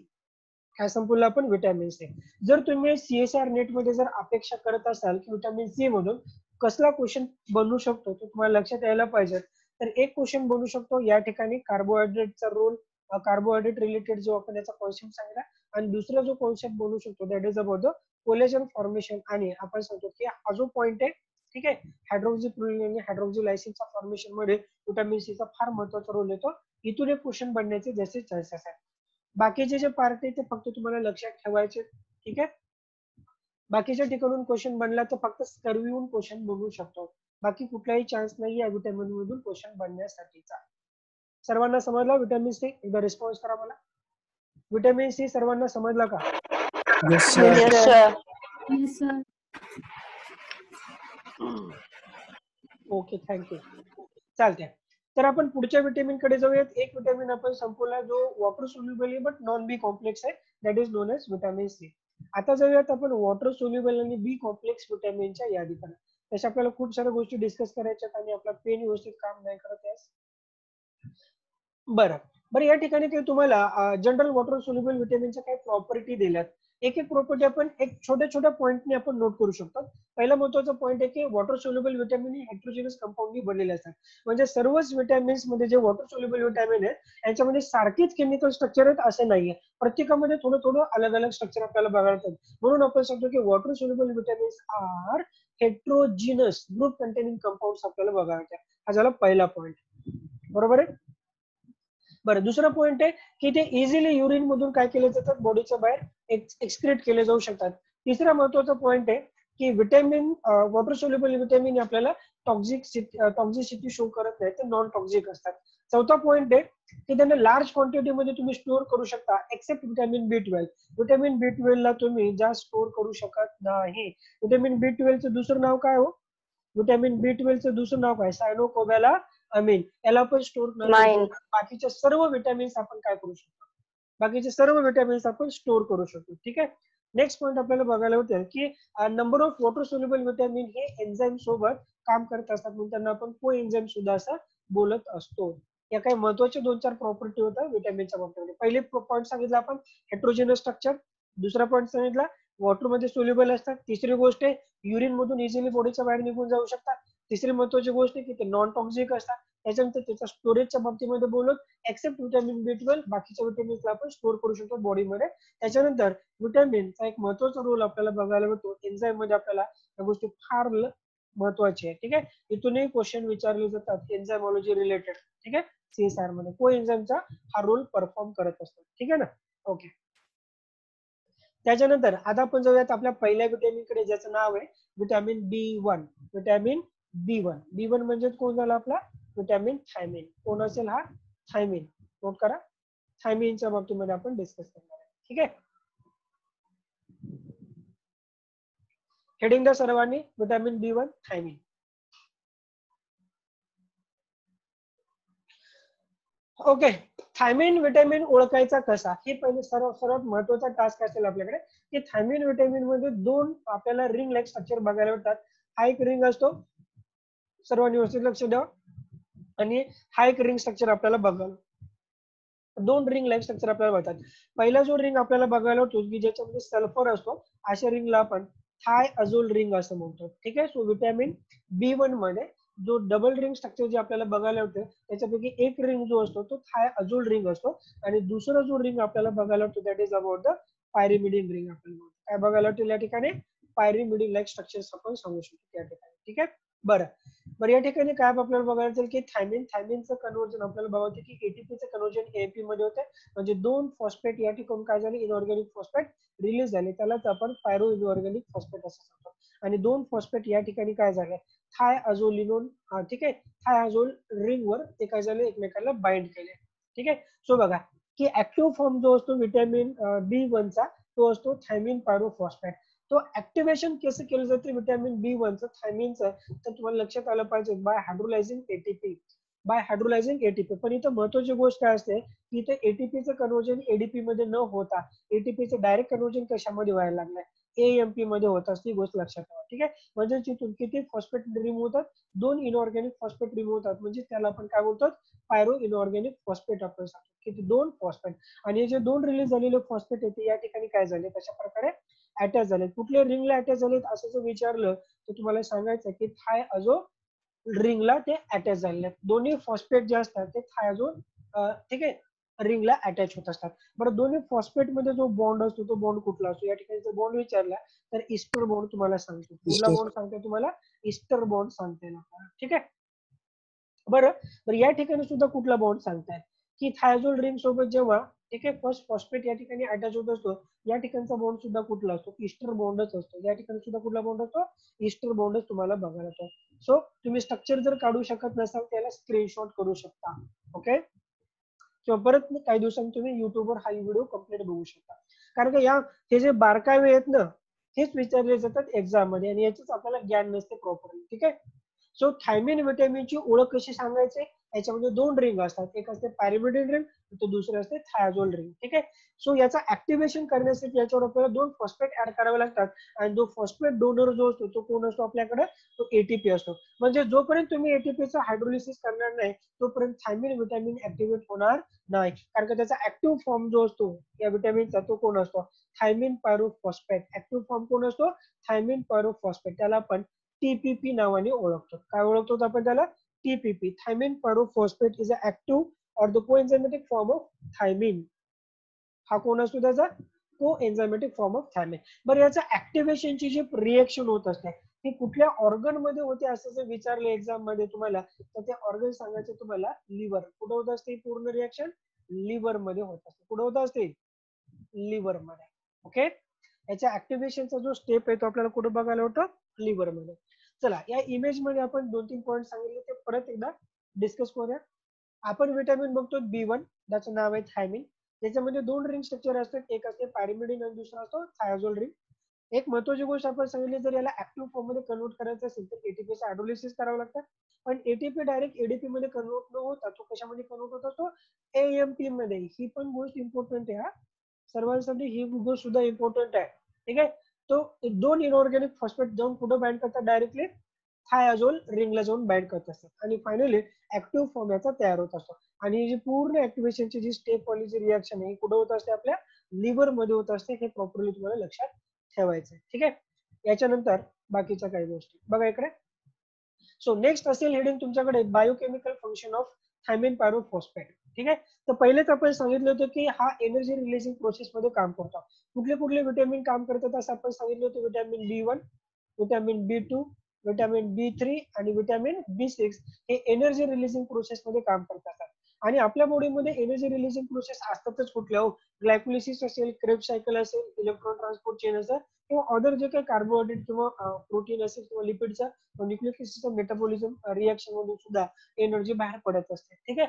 काय संपवलं आपण? Vitamin C. जर तुम्ही CSR नेट मध्ये जर अपेक्षा करत असाल की विटॅमिन सी मधून कसला क्वेश्चन बनू शकतो तो तुम्हाला लक्षात यायला पाहिजे. तर एक क्वेश्चन बनू शकतो या ठिकाणी कार्बोहायड्रेटचा रोल, कार्बोहायड्रेट रिलेटेड जो आपण याचा कॉन्सेप्ट सांगितला आणि दुसरा जो कॉन्सेप्ट बनू शकतो that is about the collagen formation आणि आपण सांगतो की हा जो पॉइंट आहे ठीक आहे हायड्रोक्सी प्रोलिन आणि हायड्रोक्सी लायसिनच्या फॉर्मेशन मध्ये विटॅमिन सी चा फार महत्वाचा रोल येतो. इथून एक क्वेश्चन बनण्याचे जास्त चान्सेस आहेत. बाकीचे जे पार्ट आहे ते फक्त तुम्हाला लक्षात ठेवायचे. ठीक आहे. बाकीच्या ठिकाणून क्वेश्चन बनला तर फक्त स्कर्वीहून क्वेश्चन बनवू शकतो. बाकी कुठलाही चान्स नाही या विटॅमिन मधून क्वेश्चन बनण्यासाठीचा. सर्वांना समजला विटॅमिन सी? एकदा रिस्पॉन्स करा मला. विटॅमिन सी सर्वांना समजला का? Yes, sir. Yes, sir. Yes, sir. Okay thank you. चालते. तर आपण पुढच्या विटॅमिन कडे जाऊयात. एक विटॅमिन आपण संपवला जो वॉटर सोल्युबल आहे बट नॉन बी कॉम्प्लेक्स आहे that is known as vitamin C. आता जाऊयात आपण वॉटर सोल्युबल आणि बी कॉम्प्लेक्स विटॅमिनच्या यादीकडे. तशा आपल्याला खूप साऱ्या गोष्टी डिस्कस करायच्यात आणि आपला पेन व्यवस्थित काम नाही करत आहे. बरं बरं या ठिकाणी ते तुम्हाला जनरल वॉटर सोल्युबल विटॅमिनच्या काही प्रॉपर्टी दिल्यात. एक एक प्रॉपर्टी आपण एक छोट्या छोट्या पॉईंटने आपण नोट करू शकतो. पहिला महत्वाचा पॉईंट आहे की वॉटर सोल्युबल विटॅमिन हे हेट्रोजिनस कंपाऊंडनी बनलेले असतात. म्हणजे सर्वच विटॅमिन्स मध्ये जे वॉटर सोल्युबल विटॅमिन आहे यांच्यामध्ये सारखीच केमिकल स्ट्रक्चर आहेत असं नाहीये. प्रत्येकामध्ये थोडं थोडं अलग अलग स्ट्रक्चर आपल्याला बघायला मिळतात. म्हणून आपण सांगतो की water soluble vitamins are heterogenous group containing compounds आपल्याला बघायला मिळतात. हा झाला पहिला पॉईंट. बरोबर आहे. बरं दुसरा पॉईंट आहे की ते इझिली युरिन मधून काय केले जातात बॉडीच्या बाहेर एक्सक्रीट केले जाऊ शकतात. तिसरा महत्वाचा पॉईंट आहे की विटॅमिन वॉटर सोल्युबल विटॅमिन आपल्याला टॉक्झिसिटी शो करत नाही, ते नॉन टॉक्झिक असतात. चौथा पॉईंट आहे की त्यांना लार्ज क्वांटिटी मध्ये तुम्ही स्टोअर करू शकता accept vitamin B12. Vitamin B12 ला तुम्ही जास्त स्टोअर करू शकत नाही. विटॅमिन B12 चं दुसरं नाव काय हो? विटॅमिन B12 चं दुसरं नाव काय? सायनोकोबॅला अमीन. याला पण स्टोअर Nine. बाकीच्या सर्व विटॅमिन्स आपण काय करू शकतो? बाकीचे सर्व विटॅमिन्स आपण स्टोअर करू शकतो. ठीक आहे. नेक्स्ट पॉईंट आपल्याला बघायला होते की number of water soluble vitamin हे एन्झाईम सोबत काम करत असतात म्हणून त्यांना आपण को एन्झाईम सुद्धा असं बोलत असतो. या काही महत्वाच्या 2-4 प्रॉपर्टी होत्या विटॅमिनच्या बाबतीमध्ये. पहिले पॉईंट सांगितलं आपण हेट्रोजिनस स्ट्रक्चर. दुसरा पॉईंट सांगितला वॉटर मध्ये सोल्युबल असतात. तिसरी गोष्ट आहे युरिन मधून इझिली बॉडीच्या बाहेर निघून जाऊ शकतात. तिसरी महत्वाची गोष्ट की ते नॉन टॉक्सिक असतात. त्याच्यानंतर त्याच्या स्टोरेजच्या बाबतीमध्ये बोलत एक्सेप्ट व्हिटॅमिन B12 बाकीच्या विटॅमिन्सला आपण स्टोअर करू शकतो बॉडीमध्ये. त्याच्यानंतर व्हिटॅमिनचा एक महत्वाचा रोल आपल्याला बघायला मिळतो एन्झाईम मध्ये. आपल्याला या गोष्टी फार महत्वाची आहे. ठीक आहे, इथूनही क्वेश्चन विचारले जातात एन्झायमॉलॉजी रिलेटेड. ठीक आहे, CSR मध्ये को एन्झाईमचा हा रोल परफॉर्म करत असतो. ठीक आहे ना, ओके. त्याच्यानंतर आता आपण जाऊयात आपल्या पहिल्या व्हिटॅमिन कडे, ज्याचं नाव आहे व्हिटॅमिन B1. व्हिटॅमिन B1 म्हणजे कोण झाला आपला व्हिटॅमिन थायमिन. कोण असेल हा थायमिन, नोट करा. थायमिनच्या बाबतीमध्ये आपण डिस्कस करणार आहे. ठीक आहे, हेडिंग द सर्वांनी vitamin B1 thiamine. Okay, thiamine vitamin ओळखायचा कसा, हे पहिले सर्वात महत्वाचा टास्क असेल आपल्याकडे की थायमिन व्हिटॅमिन मध्ये दोन आपल्याला रिंग लाईक स्ट्रक्चर बघायला भेटतात. हा एक रिंग असतो, सर्वांनी व्यवस्थित लक्ष द्या, आणि हा एक रिंग स्ट्रक्चर आपल्याला बघायला, दोन रिंग लाईक स्ट्रक्चर आपल्याला भेटतात. पहिला जो रिंग आपल्याला बघायला होतो की ज्याच्यामध्ये सल्फर असतो, अशा रिंगला आपण थायअझोल रिंग असं म्हणतो. ठीक आहे, सो व्हिटॅमिन B1 मध्ये जो डबल रिंग स्ट्रक्चर जे आपल्याला बघायला होतं त्याच्यापैकी एक रिंग जो असतो तो थायअझोल रिंग असतो, आणि दुसरा जो रिंग आपल्याला बघायला होतो that is about the pyrimidine ring. आपल्याला काय बघायला होतं या ठिकाणी, पायरिमिडीन लाईक स्ट्रक्चर्स आपण सांगू शकतो या ठिकाणी. ठीक आहे, बरं या ठिकाणी काय आपल्याला बघायला येईल की थायमिनचं कन्व्हर्जन आपल्याला बघायचं की एटीपीचं कन्व्हर्जन एएपी मध्ये होते, म्हणजे दोन फॉस्फेट या ठिकाणी काय झाले, इनऑर्गॅनिक फॉस्फेट रिलीज झाले, त्यालाच आपण पायरो इनऑर्गॅनिक फॉस्फेट असं सांगतो. आणि दोन फॉस्फेट या ठिकाणी काय झाले, थायअझोलिनोन, ठीक आहे, थायअझोल रिंग वर ते काय झाले, एकमेकांना बाइंड केले. ठीक आहे, सो बघा की ऍक्टिव्ह फॉर्म जो असतो व्हिटॅमिन B1 चा तो असतो थायमिन पायरोफॉस्फेट. तो ऍक्टिव्हेशन कसं केलं जाते व्हिटॅमिन B1 चं थायमिनचं, तर तुम्हाला लक्षात आलं पाहिजे बाय हायड्रोलायझिंग एटीपी. पण इथं महत्वाची गोष्ट काय असते की इथे एटीपीचं कन्व्हर्जन एडीपी मध्ये न होता एटीपीचं डायरेक्ट कन्व्हर्जन कशामध्ये व्हायला लागलंय, AMP मध्ये होत असते, गोष्ट लक्षात ठेवा. ठीक आहे, म्हणजे तिथून किती फॉस्फेट रिमूव्ह होतात, दोन इनऑर्गॅनिक फॉस्फेट रिमूव्ह होतात, म्हणजे त्याला आपण काय बोलतो, पायरो इनऑर्गॅनिक फॉस्फेट आपण सांगतो. किती, दोन फॉस्फेट. आणि जे दोन रिलीज झालेले फॉस्फेट येते या ठिकाणी काय झाले, तशा प्रकारे अटॅच झाले. कुठल्या रिंगला अटॅच झालेत असं जर विचारलं तर तुम्हाला सांगायचं की थायअझोल रिंगला ते अटॅच झालेले आहेत. दोन्ही फॉस्फेट जे असतात ते थायअझोल, ठीक आहे, रिंगला अटॅच होत असतात. बरं, दोन्ही फॉस्फेट मध्ये जो बॉन्ड असतो तो बॉन्ड कुठला असतो, या ठिकाणी जर बॉन्ड विचारला तर इस्टर बॉन्ड तुम्हाला सांगतो. कुठला बॉन्ड सांगते तुम्हाला, इस्टर बॉन्ड सांगते आपल्याला. ठीक आहे, बरं या ठिकाणी सुद्धा कुठला बॉन्ड सांगताय की थायझोल रिंग सोबत जेव्हा, ठीक आहे, फर्स्ट फॉस्फेट या ठिकाणी अटॅच होत असतो, या ठिकाणचा बॉन्ड सुद्धा कुठला असतो, ईस्टर बॉन्डच असतो. या ठिकाणी सुद्धा कुठला बॉन्ड असतो, ईस्टर बॉन्डच तुम्हाला बघायला येतो. सो तुम्ही स्ट्रक्चर जर काढू शकत नसाल त्याला स्क्रीनशॉट करू शकता. ओके, किंवा परत काही दिवसांनी तुम्ही युट्यूबवर हा व्हिडिओ कंप्लीट बघू शकता, कारण का हे जे बारकावे आहेत ना हेच विचारले जातात एक्झाम मध्ये, आणि याचीच आपल्याला ज्ञान नसते प्रॉपरली. ठीक आहे, सो थायमिन व्हिटॅमिनची ओळख कशी सांगायची, याच्यामध्ये दोन रिंग असतात, एक असते पॅरिमिडिन रिंग, तो दुसरे असते थायझोल रिंग. ठीक आहे, सो याचा ऍक्टिव्हेशन करण्यासाठी याच्यावर आपल्याला दोन फॉस्फेट ऍड करावे लागतात, आणि जो फॉस्फेट डोनर जो असतो तो कोण असतो आपल्याकडे, तो एटीपी असतो. म्हणजे जोपर्यंत तुम्ही एटीपीचं हायड्रोलिसिस करणार नाही तोपर्यंत थायमिन व्हिटॅमिन ऍक्टिव्हेट होणार नाही, कारण का त्याचा ऍक्टिव्ह फॉर्म जो असतो या व्हिटॅमिनचा तो कोण असतो, थायमिन पायरोफॉस्फेट. ऍक्टिव्ह फॉर्म कोण असतो, थायमिन पायरोफॉस्फेट. त्याला आपण TPP नावाने ओळखतो. काय ओळखतो आपण त्याला, TPP, thiamine pyrophosphate is a active or the coenzymatic form of thiamine. हा कोण असतो त्याचा, कोएन्झायमॅटिक फॉर्म ऑफ थायमिन. बरं, याचा ऍक्टिव्हेशनची जी रिएक्शन होत असते ती कुठल्या ऑर्गन मध्ये होते असं जर विचारलं एक्झाम मध्ये तुम्हाला, तर ते ऑर्गन सांगायचे तुम्हाला लिव्हर. कुठं होत असते पूर्ण रिएक्शन, लिव्हर मध्ये होत असते. कुठं होत असते, लिव्हर मध्ये. ओके, याच्या ऍक्टिव्हेशनचा जो स्टेप आहे तो आपल्याला कुठे बघायला होतं, लिव्हर मध्ये. चला, या इमेज मध्ये आपण 2-3 पॉईंट सांगितले ते परत एकदा डिस्कस करूया. आपण व्हिटॅमिन बघतो B1, त्याचं नाव आहे थायमिन. त्याच्यामध्ये दोन रिंग स्ट्रक्चर असतात, एक असते पॅरिमिडिन आणि दुसरा असतो थायझोल रिंग. एक महत्वाची गोष्ट आपण सांगितली, जर याला ऍक्टिव्ह फॉर्म मध्ये कन्वर्ट करायचं असेल तर एटीपीचं हायड्रोलिसिस करावं लागतं, पण एटीपी डायरेक्ट एडीपी मध्ये कन्वर्ट न होता तो कशामध्ये कन्वर्ट होत असतो, AMP मध्ये. ही पण गोष्ट इम्पॉर्टंट आहे, हा सर्वांसाठी ही गोष्ट सुद्धा इम्पॉर्टंट आहे. ठीक आहे, तो दोन इनऑर्गॅनिक फॉस्फेट जाऊन कुठं बाइंड करतात, डायरेक्टली थायझोल रिंगला जाऊन बाइंड करत असतात, आणि फायनली ऍक्टिव्ह फॉर्म याचा तयार होत असतो. आणि जी पूर्ण ऍक्टिव्हेशनची जी स्टेप वाली जी रिएक्शन आहे कुठं होत असते, आपल्या लिव्हर मध्ये होत असते. हे प्रॉपरली तुम्हाला लक्षात ठेवायचं आहे. ठीक आहे, याच्यानंतर बाकीच्या काही गोष्टी बघा इकडे. सो नेक्स्ट असेल हेडिंग तुमच्याकडे biochemical function of thiamine pyrophosphate. ठीक आहे, तर पहिलेच आपण सांगितलं होतं की हा एनर्जी रिलीजिंग प्रोसेस मध्ये काम करतो. कुठले कुठले विटॅमिन काम करतात असं आपण सांगितलं होतं. Vitamin B1, vitamin B2, vitamin B3 आणि विटॅमिन B6 हे एनर्जी रिलीजिंग प्रोसेस मध्ये काम करतात. आणि आपल्या बॉडीमध्ये एनर्जी रिलीजिंग प्रोसेस असतातच कुठल्या, हो, ग्लायकोलिसिस असेल, क्रेब सायकल असेल, इलेक्ट्रॉन ट्रान्सपोर्ट चेन असेल किंवा अदर जे काही कार्बोहायड्रेट किंवा प्रोटीन असेल किंवा लिपिडचा न्यूक्लिक ऍसिडचा मेटाबॉलिझम रिएक्शन मधून सुद्धा एनर्जी बाहेर पडत असते. ठीक आहे,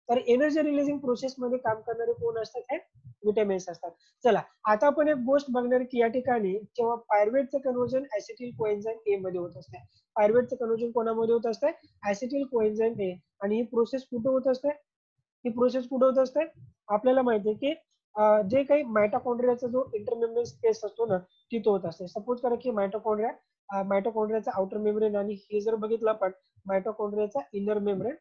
तर एनर्जी रिलीजिंग प्रोसेस मध्ये काम करणारे कोण असतात? हे विटॅमिन्स असतात. चला, आता आपण एक गोष्ट बघणार की या ठिकाणी जेव्हा पायरुवेटचं कन्व्हर्जन ऍसिटिल कोएन्झाइम ए मध्ये होत असते. पायरुवेटचं कन्व्हर्जन कोणामध्ये होत असते? ऍसिटिल कोएन्झाइम ए. आणि ही प्रोसेस कुठे होत असते? ही प्रोसेस कुठे होत असते? आपल्याला माहिती आहे की जे काही मायटोकॉन्ड्रियाचा जो इंटरमेम्ब्रेन स्पेस असतो ना, तिथे होत असते. सपोज करा की मायटोकॉन्ड्रियाचा आउटर मेम्ब्रेन आणि हे जर बघितलं आपण मायटोकॉन्ड्रियाचा इनर मेम्ब्रेन,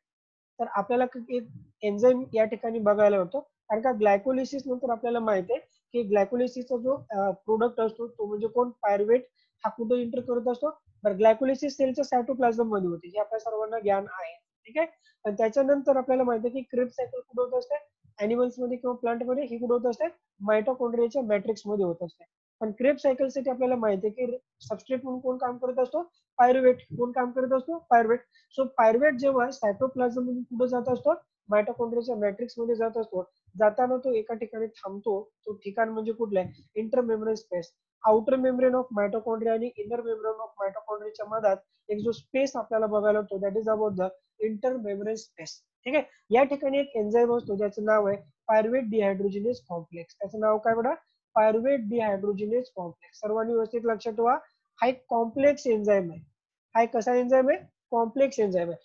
तर आपल्याला एक एन्झाईम या ठिकाणी बघायला होतो. कारण का ग्लायकोलिसिस नंतर आपल्याला माहिती आहे की ग्लायकोलिसिसचा जो प्रोडक्ट असतो तो म्हणजे कोण? पायरुवेट. हा कुठे इंटर करत असतो? तर ग्लायकोलिसिस सेलच्या सायटोप्लाझम मध्ये होते, हे आपल्या सर्वांना ज्ञान आहे. ठीक आहे, आणि त्याच्यानंतर आपल्याला माहिती आहे की क्रेब सायकल कुठे होत असते? अॅनिमल्स मध्ये किंवा प्लांट मध्ये. ही कुठे होत असते? मायटोकॉन्ड्रियाच्या मॅट्रिक्स मध्ये होत असते. पण क्रेब सायकल साठी आपल्याला माहिती आहे की सबस्ट्रेट म्हणून कोण काम करत असतो? पायरुवेट. कोण काम करत असतो? पायरुवेट. सो पायरुवेट जेव्हा सायटोप्लाझम मधून पुढे जात असतो, मायटोकॉन्ड्रियाच्या मॅट्रिक्स मध्ये जात असतो, जाताना तो एका ठिकाणी थांबतो. तो ठिकाण म्हणजे कुठलं आहे? Intermembrane space. Outer membrane of mitochondria आणि इनर मेम्ब्रेन ऑफ मायटोकॉन्ड्रियाच्या मधात एक जो स्पेस आपल्याला बघायला होतो, that is about the intermembrane space. ठीक आहे, या ठिकाणी एक एन्झाईम असतो ज्याचं नाव आहे पायरुवेट डिहायड्रोजिनेज कॉम्प्लेक्स. त्याचं नाव काय बेटा? Pyruvate dehydrogenase complex. सर्वांनी व्यवस्थित लक्षात ठेवा, हा एक कॉम्प्लेक्स एन्झाईम आहे. हा एक कसा एन्झाईम आहे? कॉम्प्लेक्स एन्झाईम आहे.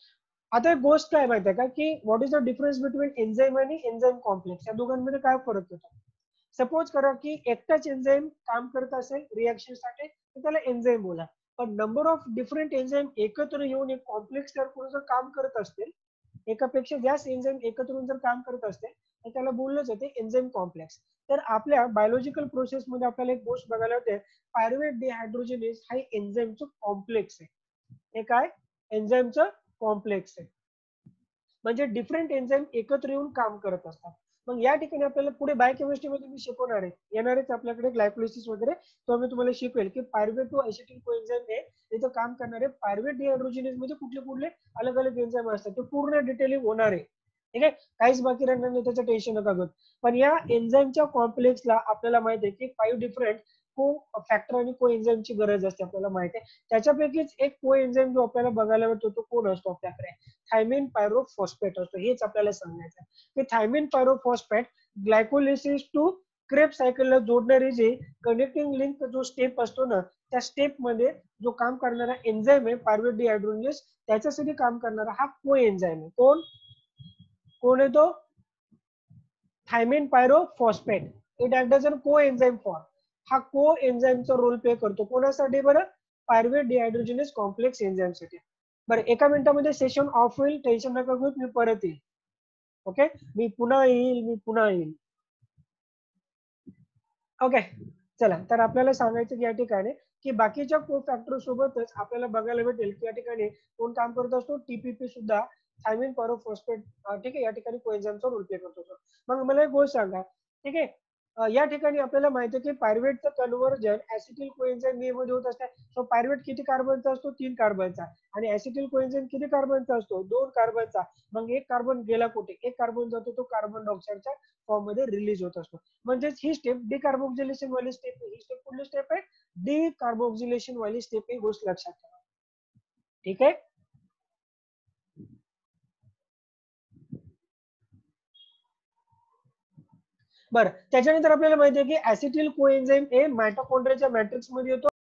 आता एक गोष्ट काय माहिती आहे का की what is the difference between enzyme आणि एन्झाईम कॉम्प्लेक्स? या दोघांमध्ये काय फरक होतो? सपोज करा की एकटाच एन्झाईम काम करत असेल रिएक्शन साठी, तर त्याला एन्झाईम बोला. पण नंबर ऑफ डिफरंट एन्झाईम एकत्र येऊन एक कॉम्प्लेक्स तयार करून जर काम करत असतील, एकापेक्षा जास्त एन्झाईम एकत्र येऊन जर काम करत असतील, तर त्याला बोललं जाते एन्झाईम कॉम्प्लेक्स. तर आपल्या बायोलॉजिकल प्रोसेस मध्ये आपल्याला एक गोष्ट बघायला होते, पायरुवेट डिहायड्रोजिनेज हा एन्झाईमचं कॉम्प्लेक्स आहे. हे काय? एन्झाईमचं कॉम्प्लेक्स आहे. म्हणजे डिफरंट एन्झाईम एकत्र येऊन काम करत असतात. मग या ठिकाणी आपल्याला पुढे बायोकेमिस्ट्री मध्ये मी शिकवणार आहे, येणारच आपल्याकडे ग्लायकोलिसिस वगैरे, तो मी तुम्हाला शिकवेल की पायरुवेट टू ऍसिटिल कोएन्झाइम हे इथं काम करणारे पायरुवेट डिहायड्रोजिनेज मध्ये कुठले कुठले अलग अलग एन्झाईम असतात ते पूर्ण डिटेलिंग होणार आहे. ठीक आहे, काहीच बाकी राहणार नाही, त्याचं टेन्शन नका घेऊ. पण या एन्झाईमच्या कॉम्प्लेक्सला आपल्याला माहिती आहे की 5 डिफरंट को फॅक्टर आणि को एन्झाईमची गरज असते, आपल्याला माहिती आहे. त्याच्यापैकीच एक को एन्झाईम जो आपल्याला बघायला मिळतो तो कोण असतो आपल्याकडे? थायमिन पायरोफॉस्फेट असतो. हेच आपल्याला सांगायचं आहे की thiamine pyrophosphate glycolysis to Krebs सायकलला जोडणारी जे कनेक्टिंग लिंक जो स्टेप असतो ना, त्या स्टेप मध्ये जो काम करणारा एन्झाईम आहे पायरुवेट डिहायड्रोजिनेज, त्याच्यासाठी काम करणारा हा को एन्झाईम आहे. कोण कोण आहे तो? Thiamine pyrophosphate. It act as a coenzyme for. हा को एन्झाईमचा रोल प्ले करतो. कोणासाठी बरं? पायरुवेट डिहायड्रोजिनेज कॉम्प्लेक्स एन्झाईम साठी. बरं, एका मिनिटामध्ये सेशन ऑफ होईल, टेन्शन नका घेऊ, मी परत येईल. ओके, मी पुन्हा येईल. ओके, चला, तर आपल्याला सांगायचं की या ठिकाणी की बाकीच्या को फॅक्टर सोबतच आपल्याला बघायला भेटेल की या ठिकाणी कोण काम करत असतो? टीपीपी सुद्धा थायमिन पायरोफॉस्फेट. ठीक आहे, या ठिकाणी कोएन्झाईमचा रोल प्ले करतो. मग मला एक गोष्ट सांगा, ठीक आहे, या ठिकाणी आपल्याला माहिती आहे की पायरुवेटचं कन्व्हर्जन ऍसिटिल कोएन्झाइम ए मध्ये होत असते. सो पायरुवेट किती कार्बनचा असतो? 3 कार्बनचा. आणि ऍसिटिल कोएन्झाइम किती कार्बनचा असतो? 2 कार्बनचा. मग एक कार्बन गेला कुठे? एक कार्बन जातो तो कार्बन डायऑक्साईडच्या फॉर्म मध्ये रिलीज होत असतो. म्हणजेच ही स्टेप डिकार्बोक्सिलेशन वाली स्टेप आहे. ही स्टेप कुठली स्टेप आहे? डिकार्बोक्सिलेशन वाली स्टेप आहे, गोष्ट लक्षात ठेवा. ठीक आहे, बरं, त्याच्यानंतर आपल्याला माहिती आहे की ऍसिटिल कोएन्झाइम हे मायटोकॉन्ड्रियाच्या मॅट्रिक्स मध्ये येतो.